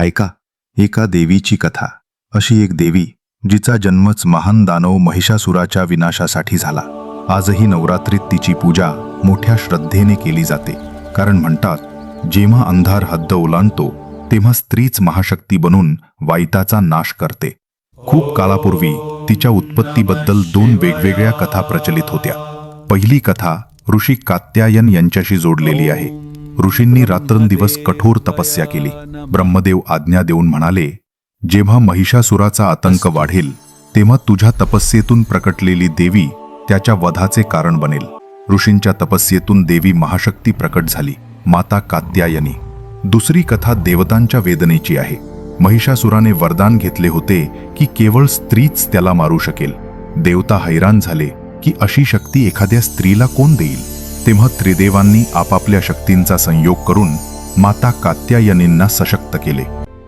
ऐका, एका देवीची कथा. अशी एक देवी जिचा जन्मच महान दानव महिषासुराच्या विनाशासाठी झाला. आजही नवरात्रीत तिची पूजा मोठ्या श्रद्धेने केली जाते. कारण म्हणतात, जेव्हा अंधार हद्द ओलांडतो तेव्हा स्त्रीच महाशक्ती बनून वाईटाचा नाश करते. खूप काळापूर्वी तिच्या उत्पत्तीबद्दल 2 वेगवेगळ्या कथा प्रचलित होत्या. पहिली कथा ऋषी कात्यायन यांच्याशी जोडलेली आहे. ऋषींनी रात्रंदिवस कठोर तपस्या केली. ब्रह्मदेव आज्ञा देऊन म्हणाले, जेव्हा महिषासुराचा आतंक वाढेल तेव्हा तुझ्या तपस्येतून प्रकटलेली देवी त्याच्या वधाचे कारण बनेल. ऋषींच्या तपस्येतून देवी महाशक्ती प्रकट झाली, माता कात्यायनी. दुसरी कथा देवतांच्या वेदनेची आहे. महिषासुराने वरदान घेतले होते की केवळ स्त्रीच त्याला मारू शकेल. देवता हैराण झाले की अशी शक्ती एखाद्या स्त्रीला कोण देईल. तेव्हा त्रिदेवांनी आपापल्या शक्तींचा संयोग करून माता कात्यायनींना सशक्त केले.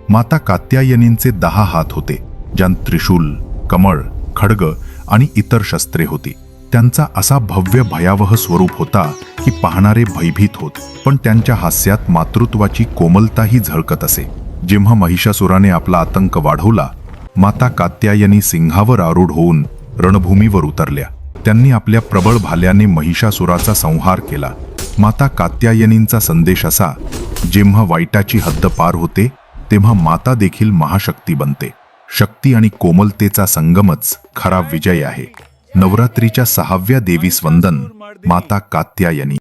माता कात्यायनींचे 10 हात होते, ज्यात त्रिशूल, कमळ, खड्ग आणि इतर शस्त्रे होती. त्यांचा असा भव्य भयावह स्वरूप होता की पाहणारे भयभीत होत. पण त्यांच्या हास्यात मातृत्वाची कोमलताही झळकत असे. जेव्हा महिषासुराने आपला आतंक वाढवला, माता कात्यायनी सिंहावर आरूढ होऊन रणभूमीवर उतरल्या. त्यांनी आपल्या प्रबळ भाल्याने महिषासुराचा संहार केला. माता कात्यायनींचा संदेश असा, जेव्हा वाईटाची हद्द पार होते तेव्हा माता देखील महाशक्ती बनते. शक्ती आणि कोमलतेचा संगमच खरा विजय आहे. नवरात्रीच्या 6व्या देवी वंदन माता कात्यायनी.